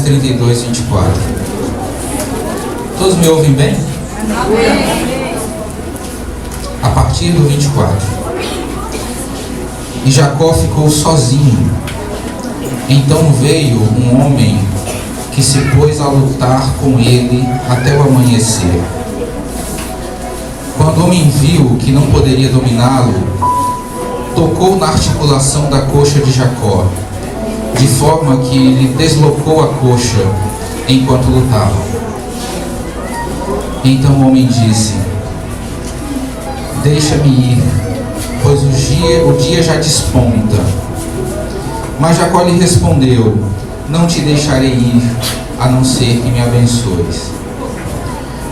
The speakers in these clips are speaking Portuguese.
32, 24. Todos me ouvem bem? A partir do 24. E Jacó ficou sozinho. Então veio um homem que se pôs a lutar com ele até o amanhecer. Quando o homem viu que não poderia dominá-lo, tocou na articulação da coxa de Jacó, de forma que lhe deslocou a coxa enquanto lutava. Então o homem disse: deixa-me ir, pois o dia já desponta. Mas Jacó lhe respondeu: não te deixarei ir, a não ser que me abençoes.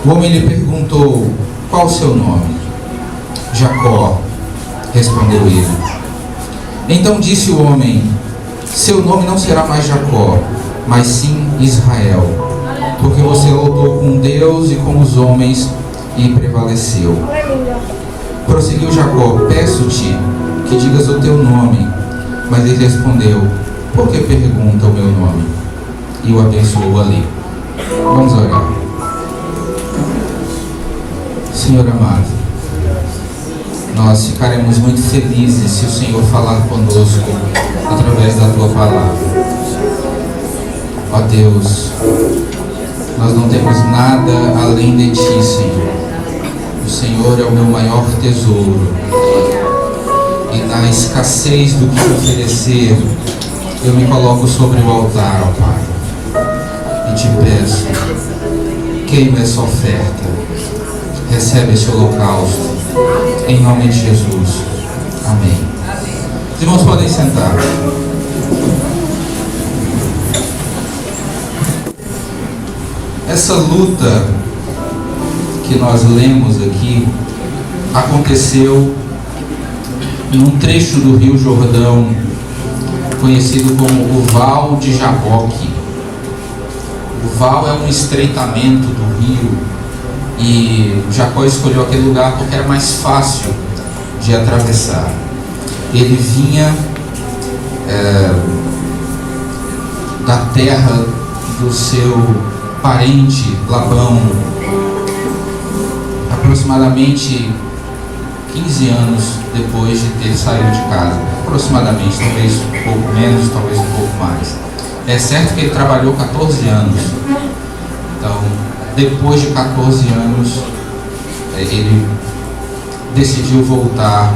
O homem lhe perguntou: qual o seu nome? Jacó, respondeu ele. Então disse o homem: seu nome não será mais Jacó, mas sim Israel, porque você lutou com Deus e com os homens e prevaleceu. Prosseguiu Jacó: peço-te que digas o teu nome. Mas ele respondeu: por que pergunta o meu nome? E o abençoou ali. Vamos orar. Senhor amado, nós ficaremos muito felizes se o Senhor falar conosco através da tua palavra. Ó Deus, nós não temos nada além de ti, Senhor. O Senhor é o meu maior tesouro. E na escassez do que te oferecer, eu me coloco sobre o altar, ó Pai, e te peço: queima essa oferta, recebe esse holocausto, em nome de Jesus. Amém. Os irmãos podem sentar. Essa luta que nós lemos aqui aconteceu num trecho do Rio Jordão, conhecido como o Val de Jaboque. O val é um estreitamento do rio, e Jacó escolheu aquele lugar porque era mais fácil de atravessar. Ele vinha da terra do seu parente Labão, aproximadamente 15 anos depois de ter saído de casa, aproximadamente, talvez um pouco menos, talvez um pouco mais. É certo que ele trabalhou 14 anos, então depois de 14 anos ele decidiu voltar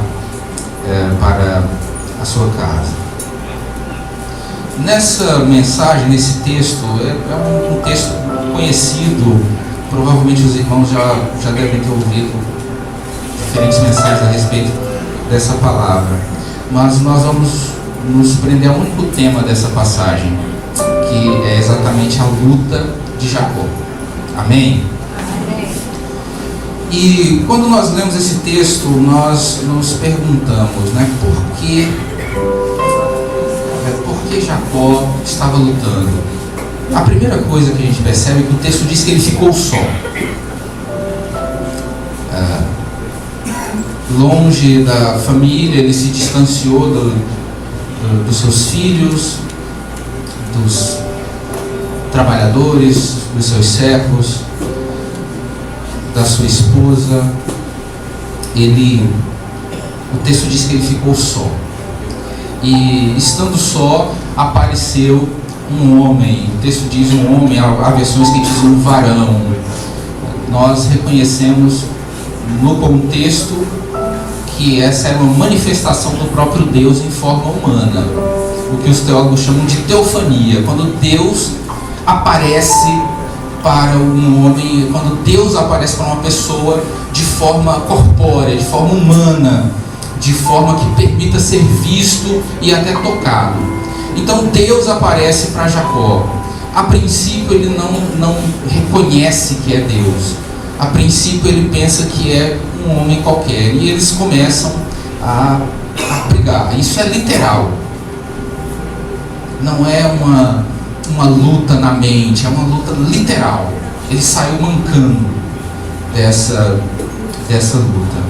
para a sua casa. Nessa mensagem, nesse texto, é um texto conhecido, provavelmente os irmãos já devem ter ouvido diferentes mensagens a respeito dessa palavra, mas nós vamos nos prender ao único tema dessa passagem, que é exatamente a luta de Jacó. Amém? Amém. E quando nós lemos esse texto, nós nos perguntamos, por que Jacó estava lutando? A primeira coisa que a gente percebe é que o texto diz que ele ficou só. Longe da família, ele se distanciou dos seus filhos, dos trabalhadores, dos seus servos, da sua esposa. O texto diz que ele ficou só. E estando só, apareceu um homem. O texto diz um homem, há versões que dizem um varão. Nós reconhecemos no contexto que essa era uma manifestação do próprio Deus em forma humana, o que os teólogos chamam de teofania, quando Deus aparece para um homem, quando Deus aparece para uma pessoa de forma corpórea, de forma humana, de forma que permita ser visto e até tocado. Então Deus aparece para Jacó. A princípio ele não reconhece que é Deus. A princípio ele pensa que é um homem qualquer, e eles começam a brigar. Isso é literal, não é uma luta na mente, é uma luta literal. Ele saiu mancando dessa luta.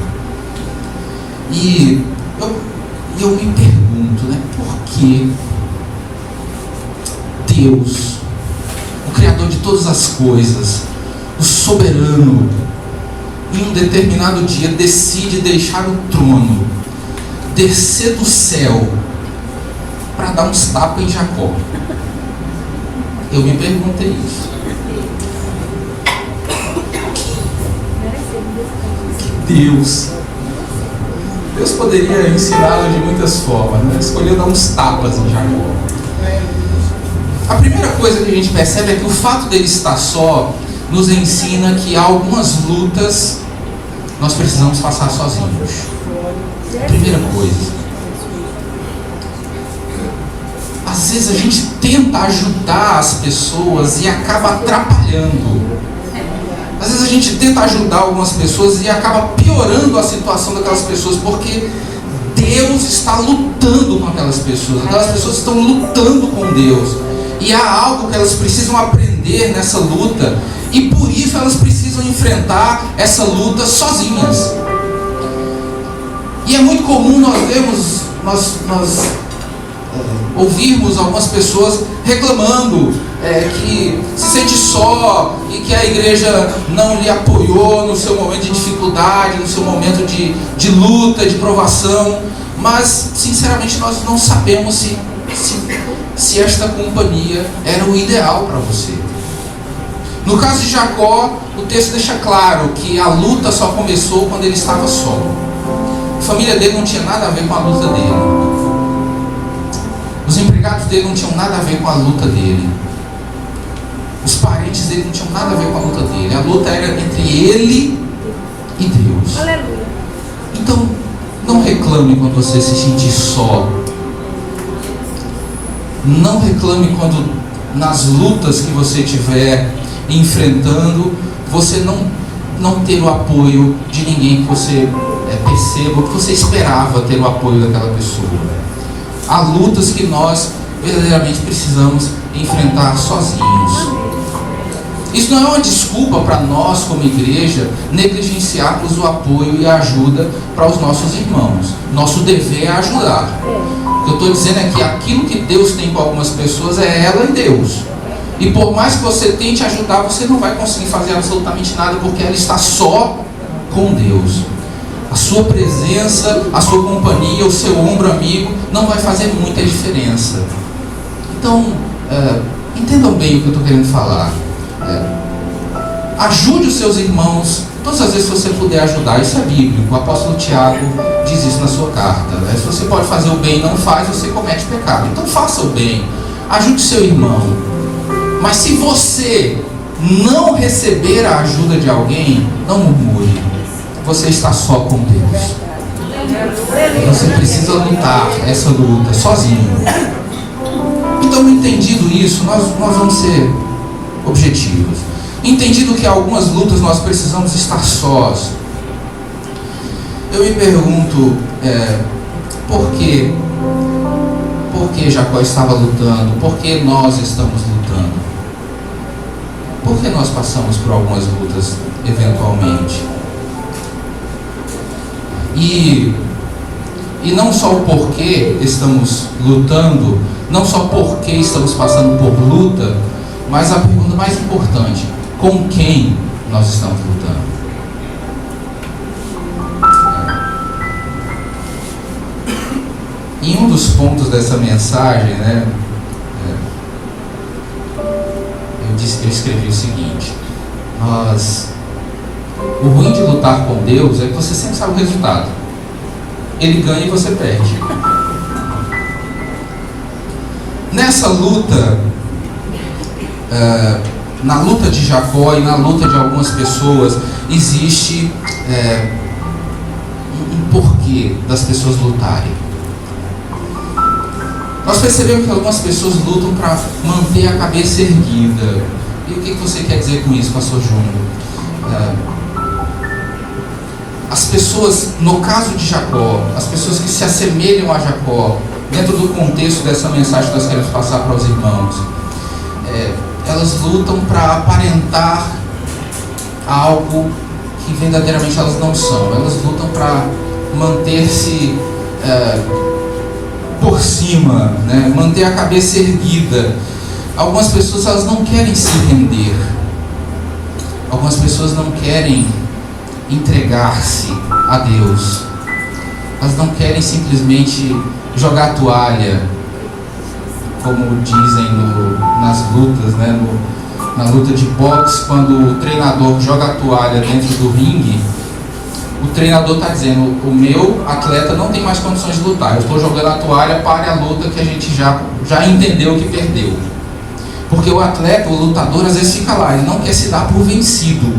E eu me pergunto, por que Deus Criador de todas as coisas, o soberano, em um determinado dia decide deixar o trono, descer do céu para dar uns tapas em Jacó. Eu me perguntei isso. Que Deus poderia ensiná-lo de muitas formas, né? Escolheu dar uns tapas em Jacó. A primeira coisa que a gente percebe é que o fato dele estar só nos ensina que há algumas lutas nós precisamos passar sozinhos. Primeira coisa. Às vezes a gente tenta ajudar as pessoas e acaba atrapalhando. Às vezes a gente tenta ajudar algumas pessoas e acaba piorando a situação daquelas pessoas, porque Deus está lutando com aquelas pessoas. Aquelas pessoas estão lutando com Deus. E há algo que elas precisam aprender nessa luta. E por isso elas precisam enfrentar essa luta sozinhas. E é muito comum nós ouvirmos algumas pessoas reclamando que se sente só e que a igreja não lhe apoiou no seu momento de dificuldade, no seu momento de luta, de provação. Mas, sinceramente, nós não sabemos se esta companhia era o ideal para você. No caso de Jacó, o texto deixa claro que a luta só começou quando ele estava só. A família dele não tinha nada a ver com a luta dele. Os empregados dele não tinham nada a ver com a luta dele. Os parentes dele não tinham nada a ver com a luta dele. A luta era entre ele e Deus. Aleluia. Então, não reclame quando você se sentir só. Não reclame quando nas lutas que você estiver enfrentando, você não ter o apoio de ninguém que você perceba, que você esperava ter o apoio daquela pessoa. Há lutas que nós verdadeiramente precisamos enfrentar sozinhos. Isso não é uma desculpa para nós, como igreja, negligenciarmos o apoio e a ajuda para os nossos irmãos. Nosso dever é ajudar. O que eu estou dizendo é que aquilo que Deus tem com algumas pessoas é ela e Deus. E por mais que você tente ajudar, você não vai conseguir fazer absolutamente nada, porque ela está só com Deus. A sua presença, a sua companhia, o seu ombro amigo não vai fazer muita diferença. Então, entendam bem o que eu estou querendo falar. Ajude os seus irmãos todas as vezes que você puder ajudar. Isso é bíblico. O apóstolo Tiago diz isso na sua carta. Se você pode fazer o bem e não faz, você comete pecado. Então faça o bem. Ajude seu irmão. Mas se você não receber a ajuda de alguém, não murmure. Você está só com Deus. Você precisa lutar essa luta sozinho. Então, entendido isso, nós vamos ser objetivos. Entendido que algumas lutas nós precisamos estar sós, eu me pergunto por que Jacó estava lutando? Por que nós estamos lutando? Por que nós passamos por algumas lutas eventualmente? E não só o porquê estamos lutando, não só porque estamos passando por luta, mas a pergunta mais importante: com quem nós estamos lutando? Em um dos pontos dessa mensagem, eu escrevi o seguinte: o ruim de lutar com Deus é que você sempre sabe o resultado. Ele ganha e você perde. Nessa luta, na luta de Jacó e na luta de algumas pessoas, existe um porquê das pessoas lutarem. Nós percebemos que algumas pessoas lutam para manter a cabeça erguida. E o que você quer dizer com isso, pastor Júnior? As pessoas, no caso de Jacó, as pessoas que se assemelham a Jacó, dentro do contexto dessa mensagem que nós queremos passar para os irmãos, elas lutam para aparentar algo que verdadeiramente elas não são. Elas lutam para manter-se por cima, manter a cabeça erguida. Algumas pessoas, elas não querem se render. Algumas pessoas não querem entregar-se a Deus. Elas não querem simplesmente jogar a toalha, como dizem nas lutas, né? Na luta de boxe, quando o treinador joga a toalha dentro do ringue, o treinador está dizendo: o meu atleta não tem mais condições de lutar, eu estou jogando a toalha, pare a luta que a gente já entendeu que perdeu. Porque o atleta, o lutador, às vezes fica lá, ele não quer se dar por vencido.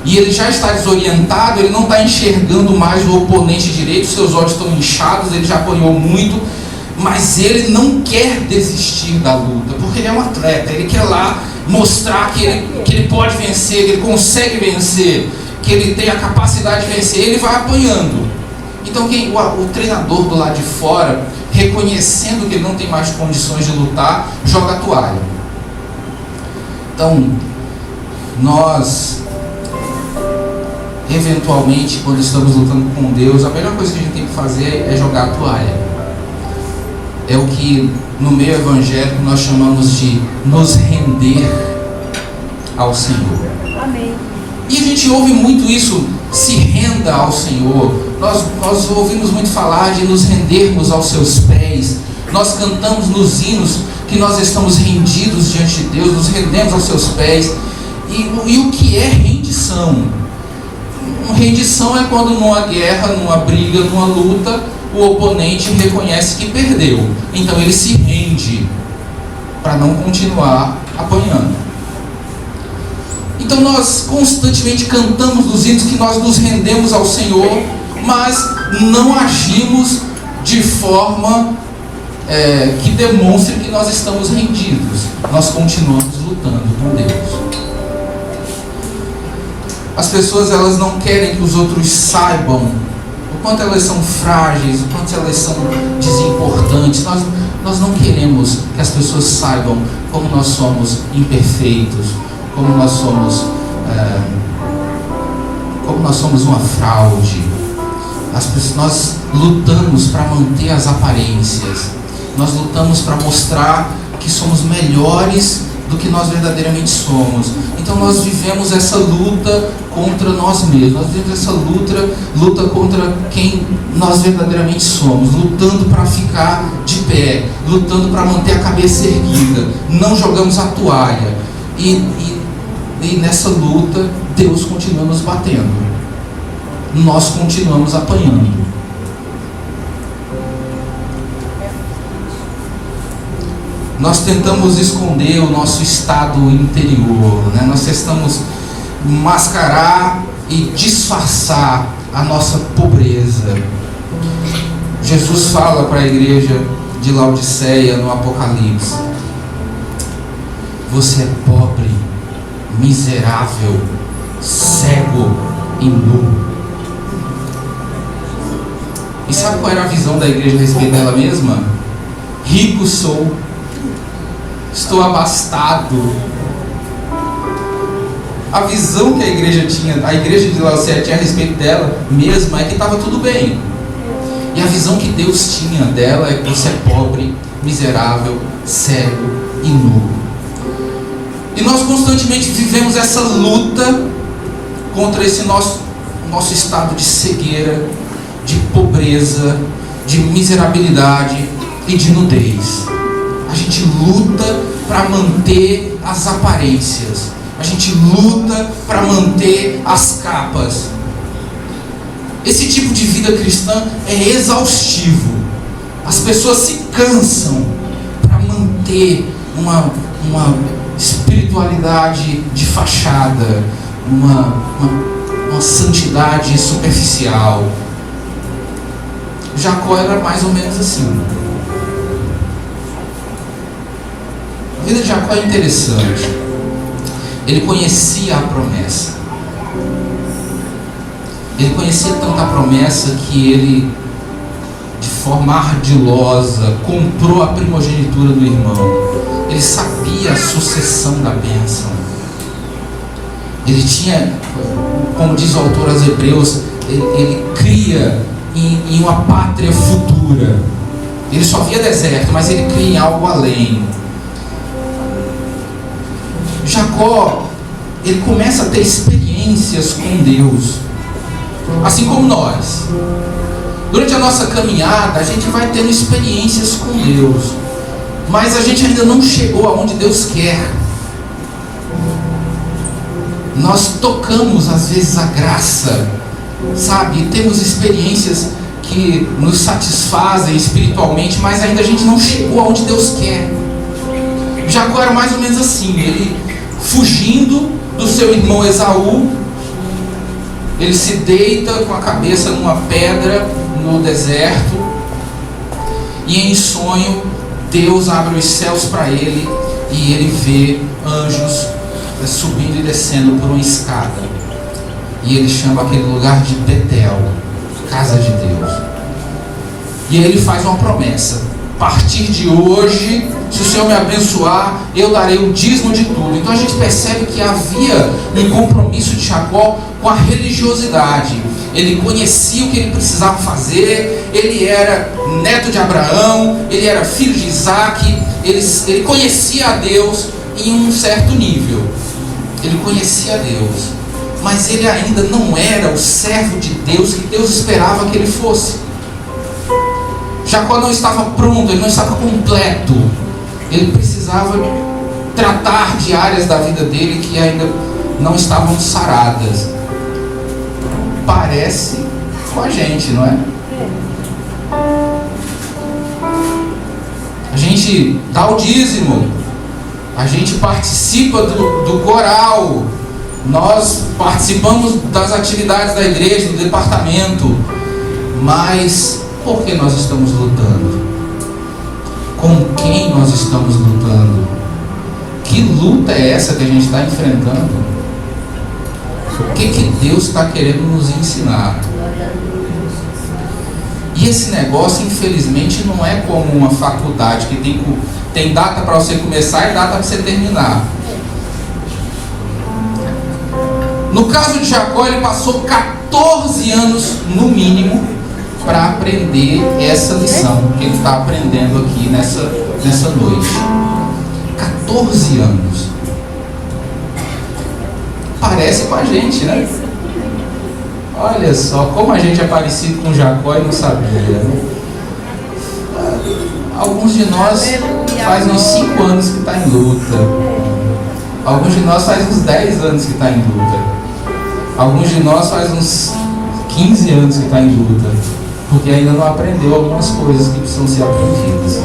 E ele já está desorientado, ele não está enxergando mais o oponente direito, seus olhos estão inchados, ele já apanhou muito, mas ele não quer desistir da luta, porque ele é um atleta, ele quer lá mostrar que ele pode vencer, que ele consegue vencer, que ele tem a capacidade de vencer, ele vai apanhando. Então o treinador do lado de fora, reconhecendo que ele não tem mais condições de lutar, joga a toalha. Então, nós, eventualmente, quando estamos lutando com Deus, a melhor coisa que a gente tem que fazer é jogar a toalha. É o que no meio evangélico nós chamamos de nos render ao Senhor. Amém. E a gente ouve muito isso, se renda ao Senhor. Nós ouvimos muito falar de nos rendermos aos seus pés. Nós cantamos nos hinos que nós estamos rendidos diante de Deus, nos rendemos aos seus pés. E o que é rendição? Rendição é quando numa guerra, numa briga, numa luta, o oponente reconhece que perdeu. Então ele se rende para não continuar apanhando. Então nós constantemente cantamos nos hinos que nós nos rendemos ao Senhor, mas não agimos de forma que demonstre que nós estamos rendidos. Nós continuamos lutando com Deus. As pessoas, elas não querem que os outros saibam o quanto elas são frágeis, o quanto elas são desimportantes. Nós não queremos que as pessoas saibam como nós somos imperfeitos, como nós somos uma fraude. Nós lutamos para manter as aparências. Nós lutamos para mostrar que somos melhores do que nós verdadeiramente somos. Então nós vivemos essa luta contra nós mesmos. Nós vivemos essa luta contra quem nós verdadeiramente somos, lutando para ficar de pé, lutando para manter a cabeça erguida. Não jogamos a toalha. E nessa luta, Deus continua nos batendo. Nós continuamos apanhando. Nós tentamos esconder o nosso estado interior, né? Nós tentamos mascarar e disfarçar a nossa pobreza. Jesus fala para a igreja de Laodiceia no Apocalipse: você é pobre, miserável, cego e nu. E sabe qual era a visão da igreja a respeito dela mesma? Rico sou, estou abastado. A visão que a igreja de Laodiceia tinha a respeito dela mesma é que estava tudo bem. E a visão que Deus tinha dela é que você é pobre, miserável, cego e nu. E nós constantemente vivemos essa luta contra esse nosso estado de cegueira, de pobreza, de miserabilidade e de nudez. A gente luta para manter as aparências. A gente luta para manter as capas. Esse tipo de vida cristã é exaustivo. As pessoas se cansam para manter uma espiritualidade de fachada, uma santidade superficial. Jacó era mais ou menos assim. A vida de Jacó é interessante. Ele conhecia a promessa. Ele conhecia tanta promessa que ele, de forma ardilosa, comprou a primogenitura do irmão. Ele sabia a sucessão da bênção. Ele tinha, como diz o autor aos Hebreus, ele cria em uma pátria futura. Ele só via deserto, mas ele cria em algo além. Jacó, ele começa a ter experiências com Deus, assim como nós. Durante a nossa caminhada, a gente vai tendo experiências com Deus, mas a gente ainda não chegou aonde Deus quer. Nós tocamos às vezes a graça, sabe? Temos experiências que nos satisfazem espiritualmente, mas ainda a gente não chegou aonde Deus quer. Jacó era mais ou menos assim, ele fugindo do seu irmão Esaú, ele se deita com a cabeça numa pedra no deserto, e em sonho Deus abre os céus para ele, e ele vê anjos subindo e descendo por uma escada, e ele chama aquele lugar de Betel, casa de Deus. E aí ele faz uma promessa: a partir de hoje, se o Senhor me abençoar, eu darei o dízimo de tudo. Então a gente percebe que havia um compromisso de Jacó com a religiosidade. Ele conhecia o que ele precisava fazer, ele era neto de Abraão, ele era filho de Isaac, ele conhecia a Deus em um certo nível. Ele conhecia a Deus, mas ele ainda não era o servo de Deus que Deus esperava que ele fosse. Jacó não estava pronto, ele não estava completo. Ele precisava tratar de áreas da vida dele que ainda não estavam saradas. Parece com a gente, não é? A gente dá o dízimo, a gente participa do coral, nós participamos das atividades da igreja, do departamento, mas por que nós estamos lutando? Com quem nós estamos lutando? Que luta é essa que a gente está enfrentando? O que Deus está querendo nos ensinar? E esse negócio, infelizmente, não é como uma faculdade que tem data para você começar e data para você terminar. No caso de Jacó, ele passou 14 anos, no mínimo, para aprender essa lição que ele está aprendendo aqui nessa noite. 14 anos. Parece com a gente, né? Olha só como a gente é parecido com Jacó e não sabia, né? Alguns de nós faz uns 5 anos que está em luta. Alguns de nós faz uns 10 anos que está em luta. Alguns de nós faz uns 15 anos que está em luta, porque ainda não aprendeu algumas coisas que precisam ser aprendidas.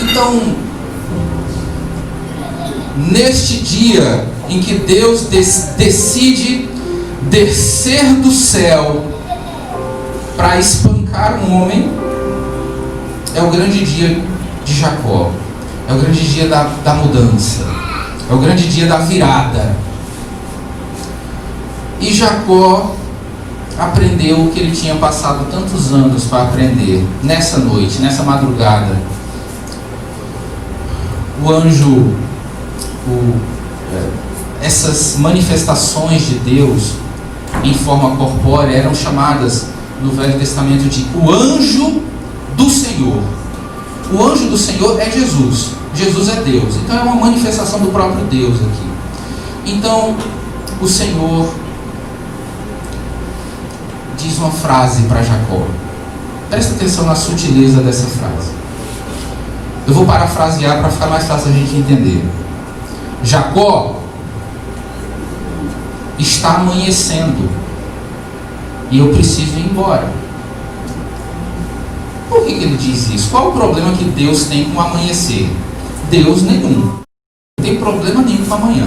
Então, neste dia em que Deus decide descer do céu para espancar um homem, é o grande dia de Jacó, é o grande dia da mudança, é o grande dia da virada. E Jacó aprendeu o que ele tinha passado tantos anos para aprender. Nessa noite, nessa madrugada, o anjo, essas manifestações de Deus em forma corpórea eram chamadas no Velho Testamento de o anjo do Senhor. O anjo do Senhor é Jesus. Jesus é Deus. Então é uma manifestação do próprio Deus aqui. Então o Senhor diz uma frase para Jacó. Presta atenção na sutileza dessa frase. Eu vou parafrasear para ficar mais fácil a gente entender. Jacó, está amanhecendo e eu preciso ir embora. Por que ele diz isso? Qual o problema que Deus tem com o amanhecer? Deus nenhum. Não tem problema nenhum com amanhã.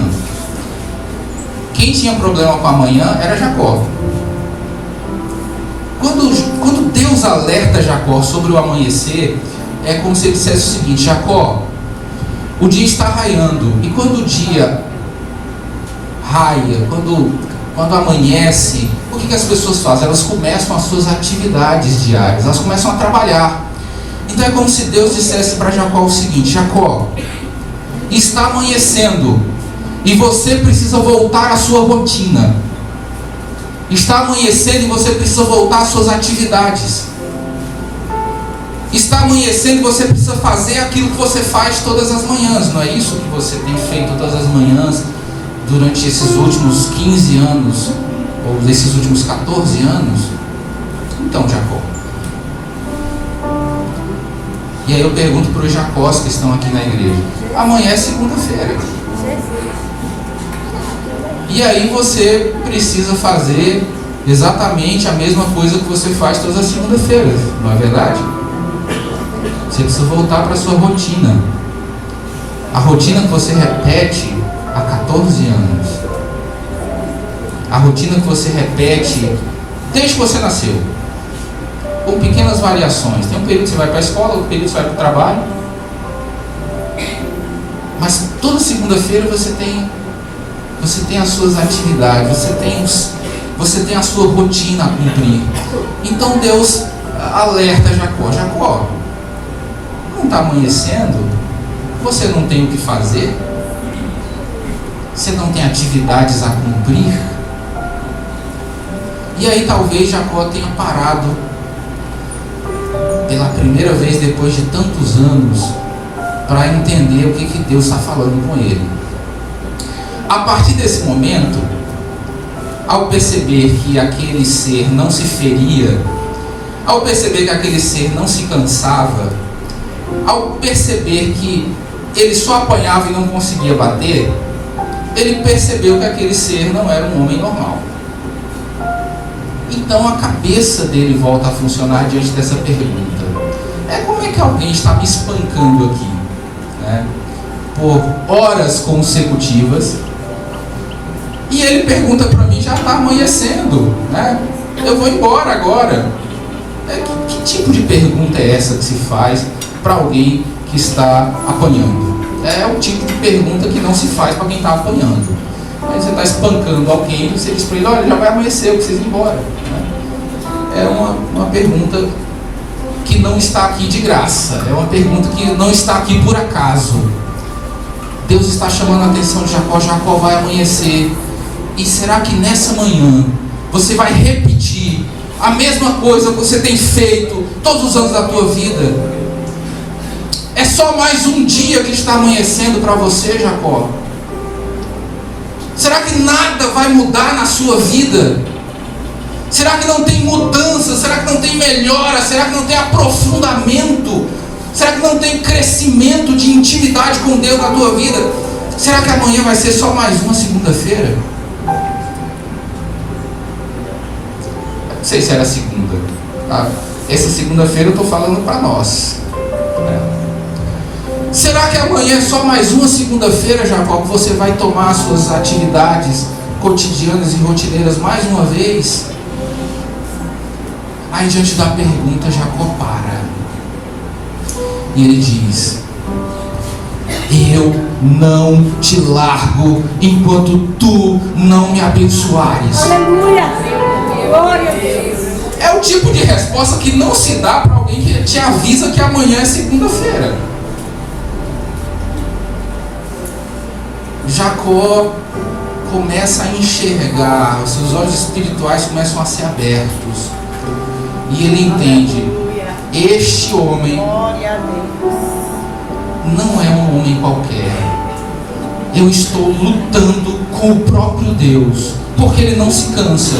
Quem tinha problema com amanhã era Jacó. Quando Deus alerta Jacó sobre o amanhecer, é como se ele dissesse o seguinte: Jacó, o dia está raiando, e quando o dia raia, quando amanhece, o que as pessoas fazem? Elas começam as suas atividades diárias, elas começam a trabalhar. Então é como se Deus dissesse para Jacó o seguinte: Jacó, está amanhecendo e você precisa voltar à sua rotina. Está amanhecendo e você precisa voltar às suas atividades. Está amanhecendo e você precisa fazer aquilo que você faz todas as manhãs. Não é isso que você tem feito todas as manhãs durante esses últimos 15 anos, ou esses últimos 14 anos? Então, Jacó. E aí eu pergunto para os Jacós que estão aqui na igreja: amanhã é segunda-feira. E aí você precisa fazer exatamente a mesma coisa que você faz todas as segundas-feiras, não é verdade? Você precisa voltar para a sua rotina. A rotina que você repete há 14 anos. A rotina que você repete desde que você nasceu. Com pequenas variações. Tem um período que você vai para a escola, outro período que você vai para o trabalho. Mas toda segunda-feira você tem as suas atividades, você tem a sua rotina a cumprir. Então Deus alerta Jacó: Jacó, não está amanhecendo? Você não tem o que fazer? Você não tem atividades a cumprir? E aí talvez Jacó tenha parado pela primeira vez depois de tantos anos para entender o que Deus está falando com ele. A partir desse momento, ao perceber que aquele ser não se feria, ao perceber que aquele ser não se cansava, ao perceber que ele só apanhava e não conseguia bater, ele percebeu que aquele ser não era um homem normal. Então a cabeça dele volta a funcionar diante dessa pergunta: como é que alguém está me espancando aqui, né, por horas consecutivas? E ele pergunta para mim: já está amanhecendo, né? Eu vou embora agora. Que tipo de pergunta é essa que se faz para alguém que está apanhando? É o tipo de pergunta que não se faz para quem está apanhando. Aí você está espancando alguém e você diz para ele: olha, já vai amanhecer, eu preciso ir embora, né? É uma pergunta que não está aqui de graça. É uma pergunta que não está aqui por acaso. Deus está chamando a atenção de Jacó: Jacó, vai amanhecer. E será que nessa manhã você vai repetir a mesma coisa que você tem feito todos os anos da tua vida? É só mais um dia que está amanhecendo para você, Jacó? Será que nada vai mudar na sua vida? Será que não tem mudança? Será que não tem melhora? Será que não tem aprofundamento? Será que não tem crescimento de intimidade com Deus na tua vida? Será que amanhã vai ser só mais uma segunda-feira? Não sei se era segunda, tá? Essa segunda-feira eu estou falando para nós, né? Será que amanhã é só mais uma segunda-feira, Jacó, que você vai tomar as suas atividades cotidianas e rotineiras mais uma vez? Aí diante da pergunta, Jacó para. E ele diz: eu não te largo enquanto tu não me abençoares. Aleluia! Glória a Deus! É o tipo de resposta que não se dá para alguém que te avisa que amanhã é segunda-feira. Jacó começa a enxergar, os seus olhos espirituais começam a ser abertos. E ele entende: este homem não é um homem qualquer. Eu estou lutando com o próprio Deus, porque ele não se cansa,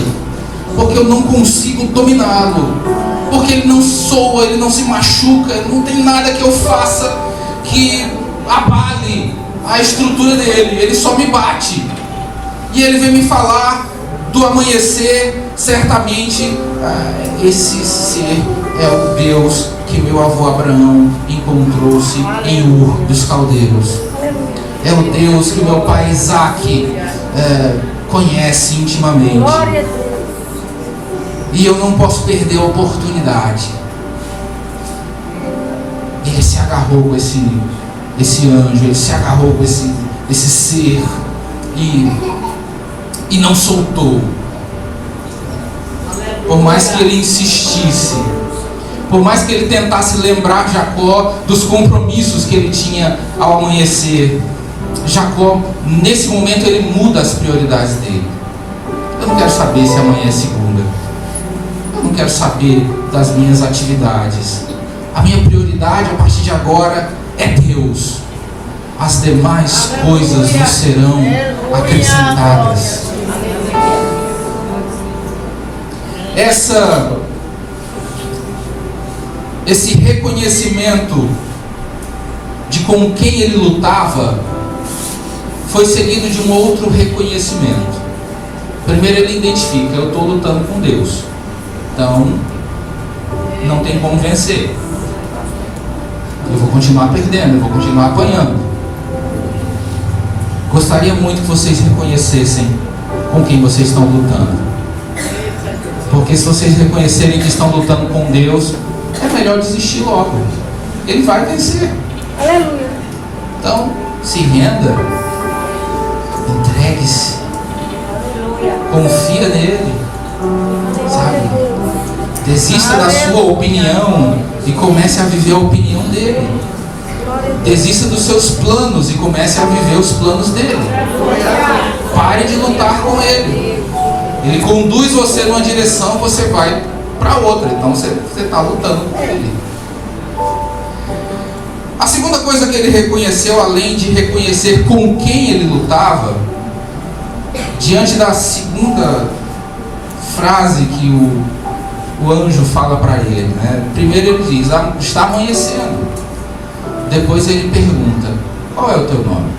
porque eu não consigo dominá-lo, porque ele não soa, ele não se machuca, não tem nada que eu faça que abale a estrutura dele, ele só me bate. E ele vem me falar do amanhecer. Certamente esse ser é o Deus que meu avô Abraão encontrou-se em Ur dos Caldeus. É o Deus que meu pai Isaac conhece intimamente. E eu não posso perder a oportunidade. Ele se agarrou com esse anjo, ele se agarrou com esse ser e não soltou. Por mais que ele insistisse, por mais que ele tentasse lembrar Jacó dos compromissos que ele tinha ao amanhecer, Jacó, nesse momento, ele muda as prioridades dele. Eu não quero saber se amanhã é segunda. Eu não quero saber das minhas atividades. A minha prioridade a partir de agora é Deus. As demais coisas nos serão acrescentadas. Esse reconhecimento de com quem ele lutava foi seguido de um outro reconhecimento. Primeiro ele identifica: eu estou lutando com Deus, então não tem como vencer. Eu vou continuar perdendo, eu vou continuar apanhando. Gostaria muito que vocês reconhecessem com quem vocês estão lutando. Porque se vocês reconhecerem que estão lutando com Deus, é melhor desistir logo. Ele vai vencer. Aleluia. Então, se renda, entregue-se, confia nele, sabe? Desista da sua opinião e comece a viver a opinião dele. Desista dos seus planos e comece a viver os planos dele. Pare de lutar com ele. Ele conduz você numa direção, você vai para outra. Então você está lutando com ele. A segunda coisa que ele reconheceu, além de reconhecer com quem ele lutava, diante da segunda frase que o anjo fala para ele, né? Primeiro ele diz: está amanhecendo. Depois ele pergunta: qual é o teu nome?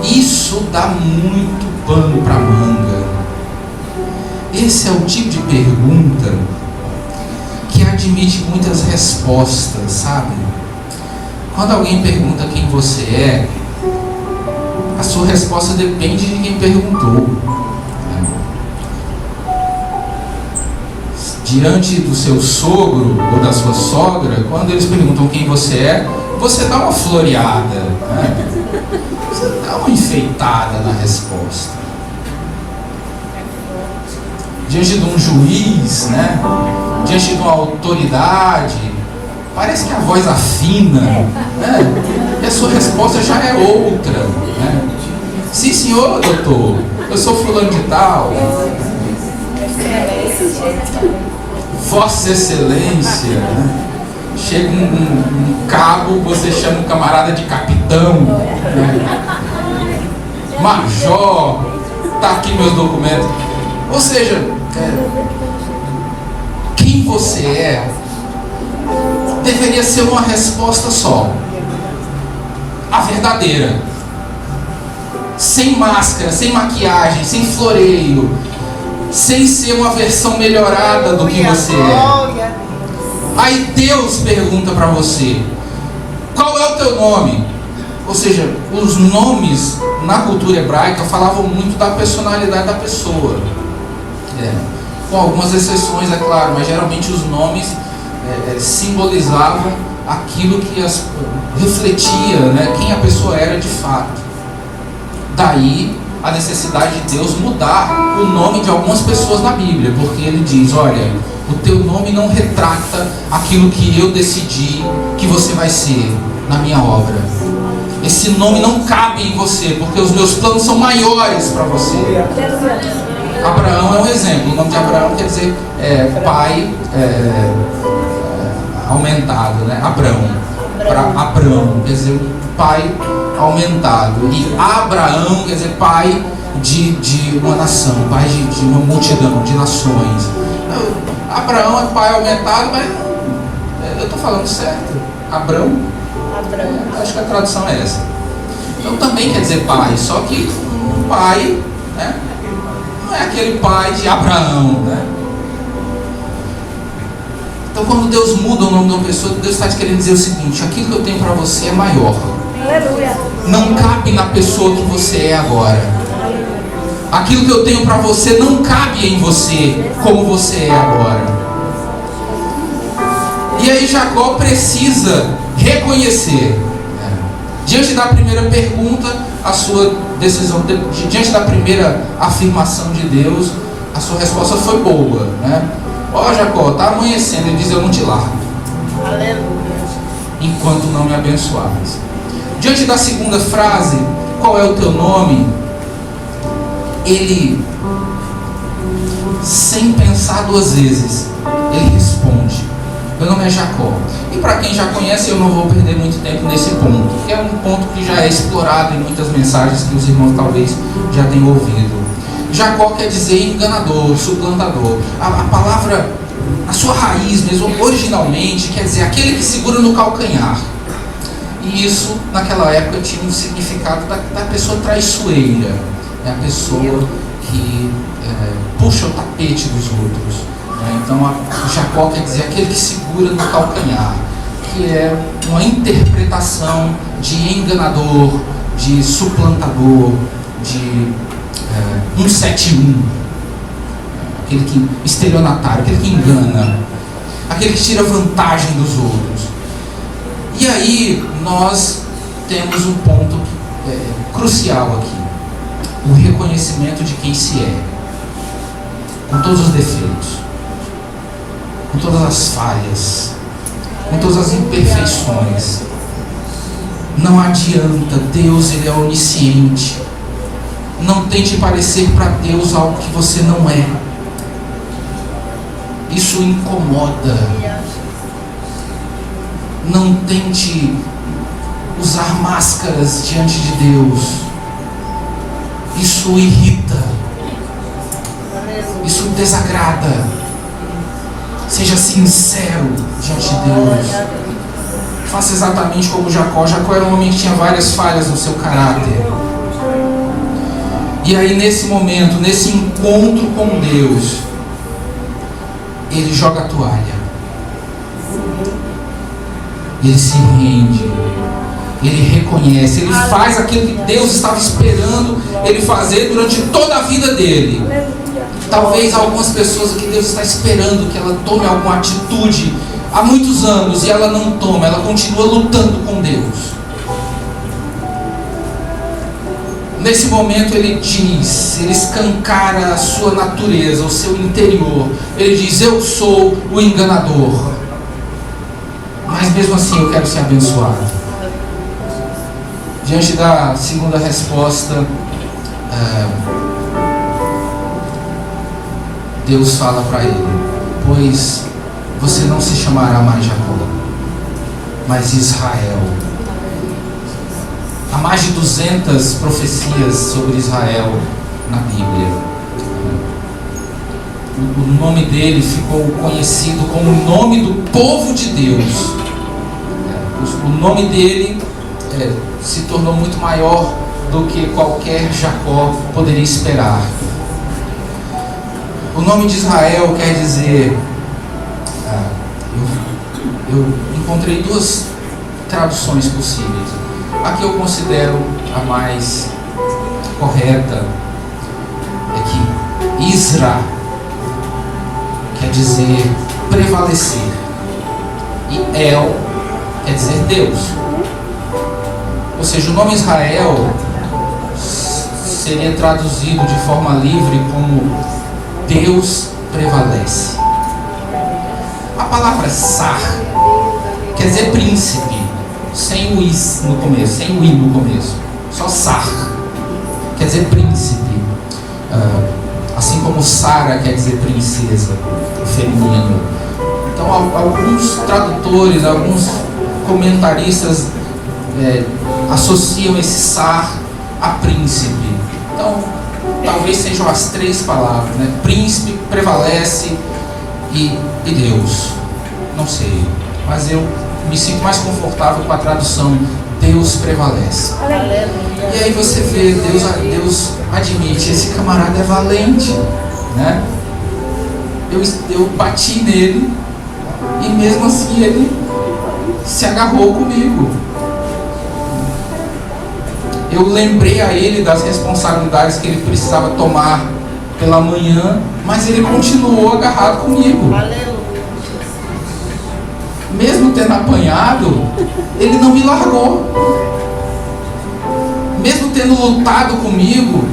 Isso dá muito pano para manga. Esse é o tipo de pergunta que admite muitas respostas, sabe? Quando alguém pergunta quem você é, a sua resposta depende de quem perguntou. Diante do seu sogro ou da sua sogra, quando eles perguntam quem você dá uma floreada, né? Você dá uma enfeitada na resposta. Diante de um juiz, né? Diante de uma autoridade, parece que a voz afina, né? E a sua resposta já é outra, né? Sim, senhor, doutor, eu sou fulano de tal. Vossa Excelência, né? Chega um cabo, você chama o camarada de capitão, né? Major, tá aqui meus documentos. Ou seja, quem você é deveria ser uma resposta só, a verdadeira, sem máscara, sem maquiagem, sem floreio, sem ser uma versão melhorada do que você é. Aí Deus pergunta para você: qual é o teu nome? Ou seja, os nomes na cultura hebraica falavam muito da personalidade da pessoa, com algumas exceções, é claro, mas geralmente os nomes simbolizavam aquilo que refletia, né, quem a pessoa era de fato. Daí a necessidade de Deus mudar o nome de algumas pessoas na Bíblia, porque ele diz: olha, o teu nome não retrata aquilo que eu decidi que você vai ser na minha obra. Esse nome não cabe em você, porque os meus planos são maiores para você. Abraão é um exemplo. O nome de Abraão quer dizer pai aumentado, né? Abrão quer dizer pai aumentado. E Abraão quer dizer pai de uma nação, pai de uma multidão, de nações. Abraão é pai aumentado, mas eu estou falando certo? Abrão? Acho que a tradução é essa. Então também quer dizer pai, só que um pai, né, não é aquele pai de Abraão, né? Então quando Deus muda o nome de uma pessoa, Deus está te querendo dizer o seguinte: aquilo que eu tenho para você é maior. Aleluia. Não cabe na pessoa que você é agora. Aquilo que eu tenho para você não cabe em você como você é agora. E aí Jacó precisa reconhecer, diante da primeira pergunta, a sua decisão, diante da primeira afirmação de Deus, a sua resposta foi boa, né? Ó, Jacó, está amanhecendo. Ele diz: eu não te largo, aleluia, enquanto não me abençoares. Diante da segunda frase, qual é o teu nome? Ele, sem pensar duas vezes, ele responde: Meu nome é Jacó. E para quem já conhece, eu não vou perder muito tempo nesse ponto, que é um ponto que já é explorado em muitas mensagens que os irmãos talvez já tenham ouvido. Jacó quer dizer enganador, suplantador. A palavra, a sua raiz mesmo, originalmente, quer dizer aquele que segura no calcanhar. E isso, naquela época, tinha um significado da pessoa traiçoeira. É a pessoa que puxa o tapete dos outros. Então, Jacó quer dizer aquele que segura no calcanhar, que é uma interpretação de enganador, de suplantador, de 171, aquele que estelionatário, aquele que engana, aquele que tira vantagem dos outros. E aí nós temos um ponto crucial aqui: o reconhecimento de quem se é, com todos os defeitos, com todas as falhas, com todas as imperfeições. Não adianta, Deus ele é onisciente. Não tente parecer para Deus algo que você não é. Isso incomoda. Não tente usar máscaras diante de Deus. Isso irrita. Isso desagrada. Seja sincero diante de Deus. Faça exatamente como Jacó. Jacó era um homem que tinha várias falhas no seu caráter. E aí nesse momento, nesse encontro com Deus, ele joga a toalha. Ele se rende. Ele reconhece. Ele faz aquilo que Deus estava esperando ele fazer durante toda a vida dele. Talvez algumas pessoas aqui Deus está esperando que ela tome alguma atitude há muitos anos e ela não toma. Ela continua lutando com Deus. Nesse momento ele diz, ele escancara a sua natureza, o seu interior. Ele diz: eu sou o enganador, mas mesmo assim eu quero ser abençoado. Diante da segunda resposta, Deus fala para ele: pois você não se chamará mais Jacó, mas Israel. Há mais de 200 profecias sobre Israel na Bíblia. O nome dele ficou conhecido como o nome do povo de Deus. O nome dele se tornou muito maior do que qualquer Jacó poderia esperar. O nome de Israel quer dizer... eu encontrei duas traduções possíveis. A que eu considero a mais correta é que Isra quer dizer prevalecer e El quer dizer Deus. Ou seja, o nome Israel seria traduzido de forma livre como Deus prevalece. A palavra Sar quer dizer príncipe, sem o is no começo, sem o i no começo, só Sar, quer dizer príncipe, assim como Sara quer dizer princesa, feminino. Então alguns tradutores, alguns comentaristas associam esse Sar a príncipe. Então talvez sejam as três palavras, né? Príncipe, prevalece e Deus, não sei, mas eu me sinto mais confortável com a tradução Deus prevalece. Aleluia. E aí você vê, Deus admite, esse camarada é valente, né? Eu bati nele e mesmo assim ele se agarrou comigo. Eu lembrei a ele das responsabilidades que ele precisava tomar pela manhã, mas ele continuou agarrado comigo. Aleluia. Mesmo tendo apanhado, ele não me largou. Mesmo tendo lutado comigo,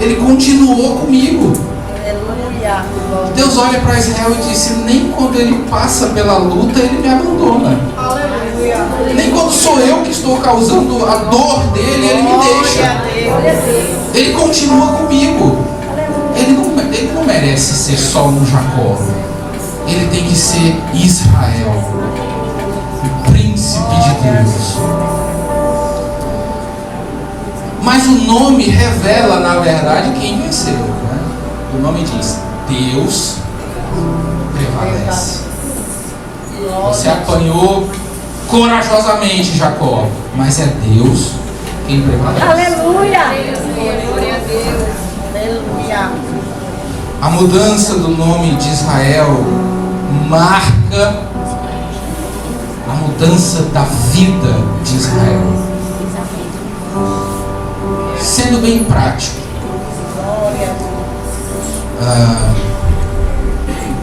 ele continuou comigo. Aleluia. Deus olha para Israel e disse: nem quando ele passa pela luta ele me abandona. Aleluia. Nem quando sou eu que estou causando a dor dele, ele me deixa. Ele continua comigo. Ele não merece ser só um Jacó. ele tem que ser Israel, o príncipe de Deus. Mas o nome revela, na verdade, quem venceu, né? O nome diz: Deus prevalece. Você apanhou corajosamente, Jacó, mas é Deus quem prevalece. Aleluia! Glória a Deus. Aleluia. A mudança do nome de Israel marca a mudança da vida de Israel. Sendo bem prático,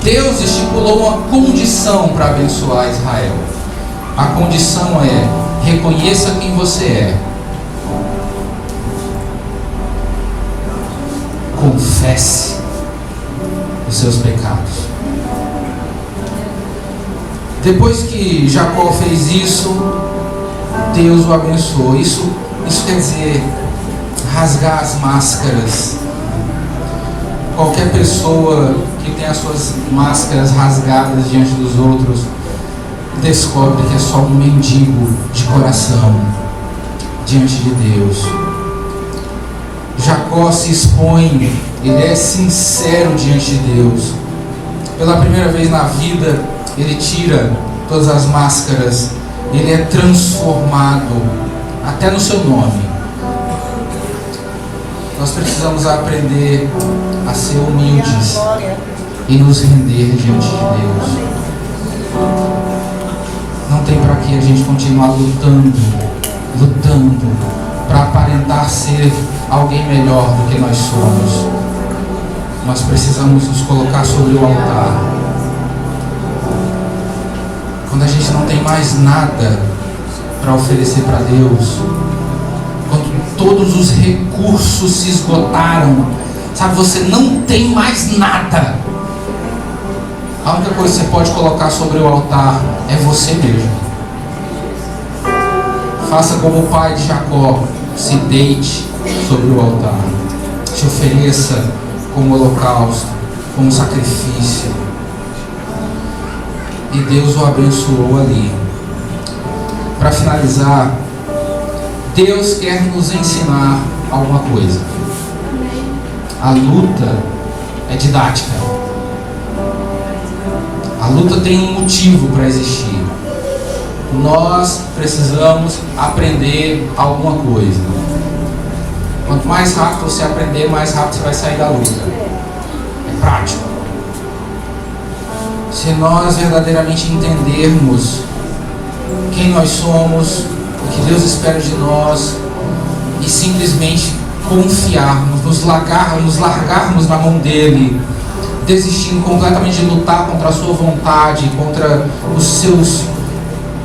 Deus estipulou uma condição para abençoar Israel. A condição é: reconheça quem você é, confesse os seus pecados. Depois que Jacó fez isso, Deus o abençoou. Isso quer dizer rasgar as máscaras. Qualquer pessoa que tem as suas máscaras rasgadas diante dos outros descobre que é só um mendigo de coração diante de Deus. Jacó se expõe, ele é sincero diante de Deus. Pela primeira vez na vida, ele tira todas as máscaras, ele é transformado, até no seu nome. Nós precisamos aprender a ser humildes e nos render diante de Deus. Não tem para que a gente continuar lutando para aparentar ser alguém melhor do que nós somos. Nós precisamos nos colocar sobre o altar. Quando a gente não tem mais nada para oferecer para Deus, quando todos os recursos se esgotaram, sabe, você não tem mais nada, a única coisa que você pode colocar sobre o altar é você mesmo. Faça como o pai de Jacó, se deite sobre o altar, se ofereça como holocausto, como sacrifício. E Deus o abençoou ali. Para finalizar, Deus quer nos ensinar alguma coisa. A luta é didática. A luta tem um motivo para existir. Nós precisamos aprender alguma coisa. Quanto mais rápido você aprender, mais rápido você vai sair da luta. É prático. Se nós verdadeiramente entendermos quem nós somos, o que Deus espera de nós, e simplesmente confiarmos, nos largarmos na mão dele, desistindo completamente de lutar contra a sua vontade, contra os seus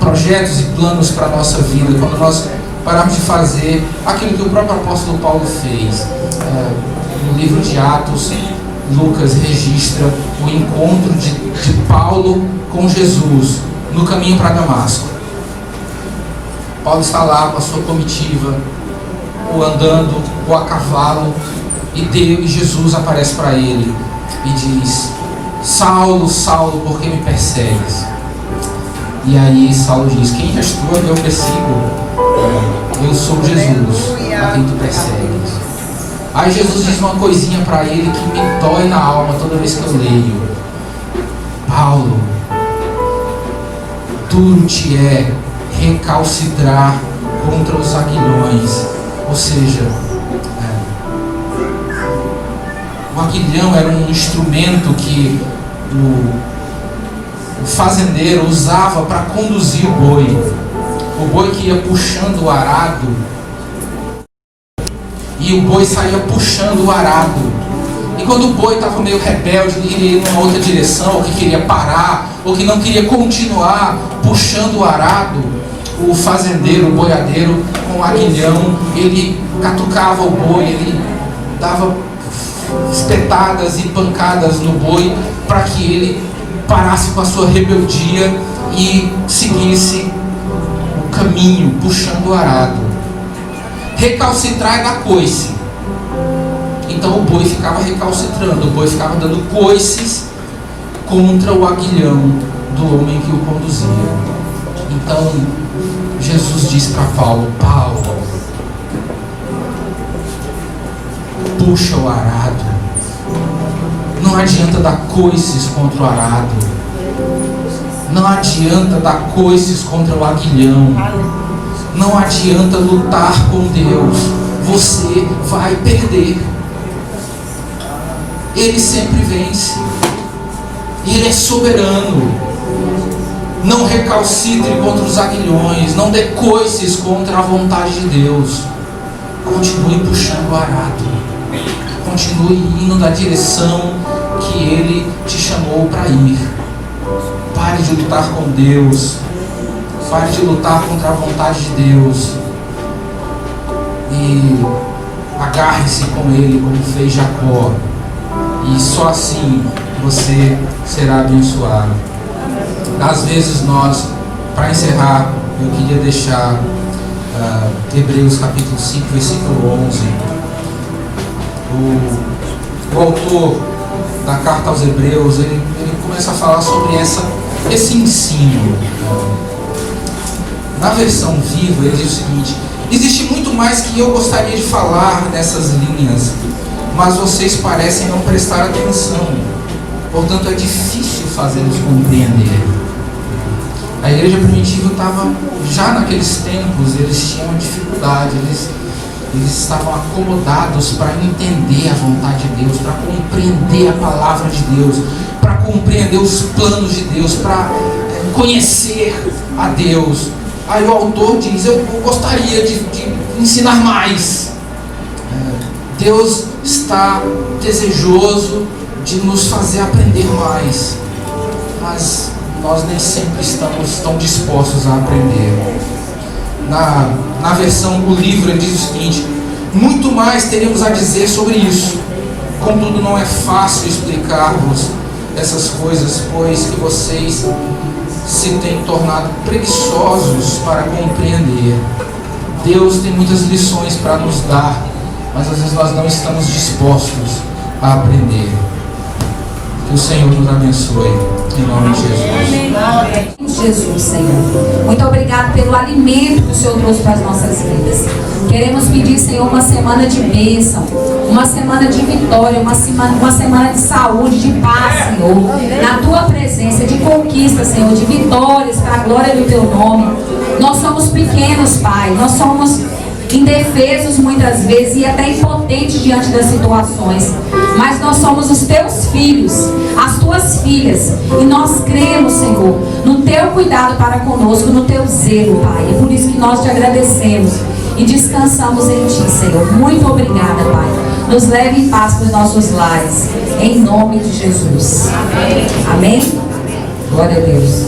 projetos e planos para a nossa vida, quando nós pararmos de fazer aquilo que o próprio apóstolo Paulo fez. No livro de Atos, Lucas registra o encontro de Paulo com Jesus no caminho para Damasco. Paulo está lá com a sua comitiva, ou andando, ou a cavalo, e Jesus aparece para ele e diz: Saulo, Saulo, por que me persegues? E aí Saulo diz: quem és tu a quem eu persigo? Eu sou Jesus, a quem tu persegues. Aí Jesus diz uma coisinha para ele que me dói na alma toda vez que eu leio: Paulo, duro te é recalcitrar contra os aguilhões. Ou seja, o aguilhão era um instrumento que o fazendeiro usava para conduzir o boi. O boi que ia puxando o arado, e o boi saía puxando o arado. E quando o boi estava meio rebelde, queria ir numa outra direção, ou que queria parar, ou que não queria continuar puxando o arado, o fazendeiro, o boiadeiro, com o aguilhão, ele catucava o boi, ele dava espetadas e pancadas no boi para que ele parasse com a sua rebeldia e seguisse o caminho, puxando o arado. Recalcitrar é dar coice. Então o boi ficava recalcitrando, o boi ficava dando coices contra o aguilhão do homem que o conduzia. Então Jesus diz para Paulo: Paulo, puxa o arado. Não adianta dar coices contra o arado. Não adianta dar coices contra o aguilhão. Não adianta lutar com Deus. Você vai perder. Ele sempre vence. Ele é soberano. Não recalcitre contra os aguilhões. Não dê coices contra a vontade de Deus. Continue puxando o arado. Continue indo na direção que Ele te chamou para ir. Pare de lutar com Deus. Pare de lutar contra a vontade de Deus. E agarre-se com Ele, como fez Jacó. E só assim você será abençoado. Às vezes nós, para encerrar, eu queria deixar Hebreus capítulo 5, versículo 11. O autor da carta aos Hebreus, ele começa a falar sobre esse ensino. Na versão viva, ele diz o seguinte: existe muito mais que eu gostaria de falar nessas linhas, mas vocês parecem não prestar atenção, portanto é difícil fazê-los compreender. A igreja primitiva estava, já naqueles tempos, eles tinham dificuldade, eles estavam acomodados para entender a vontade de Deus, para compreender a palavra de Deus, para compreender os planos de Deus, para conhecer a Deus. Aí o autor diz: eu gostaria de ensinar mais. Deus está desejoso de nos fazer aprender mais, mas nós nem sempre estamos tão dispostos a aprender. Na versão do livro ele diz o seguinte: muito mais teremos a dizer sobre isso, contudo não é fácil explicar-vos essas coisas, pois que vocês se têm tornado preguiçosos para compreender. Deus tem muitas lições para nos dar, mas às vezes nós não estamos dispostos a aprender. Que o Senhor nos abençoe, em nome de Jesus. Jesus, Senhor, muito obrigado pelo alimento que o Senhor trouxe para as nossas vidas. Queremos pedir, Senhor, uma semana de bênção, uma semana de vitória, uma semana de saúde, de paz, Senhor, na Tua presença, de conquista, Senhor, de vitórias para a glória do Teu nome. Nós somos pequenos, Pai, nós somos indefesos muitas vezes e até impotentes diante das situações, mas nós somos os Teus filhos, as Tuas filhas, e nós cremos, Senhor, no Teu cuidado para conosco, no Teu zelo, Pai. É por isso que nós Te agradecemos e descansamos em Ti, Senhor. Muito obrigada, Pai. Nos leve em paz para os nossos lares, em nome de Jesus. Amém. Amém. Glória a Deus.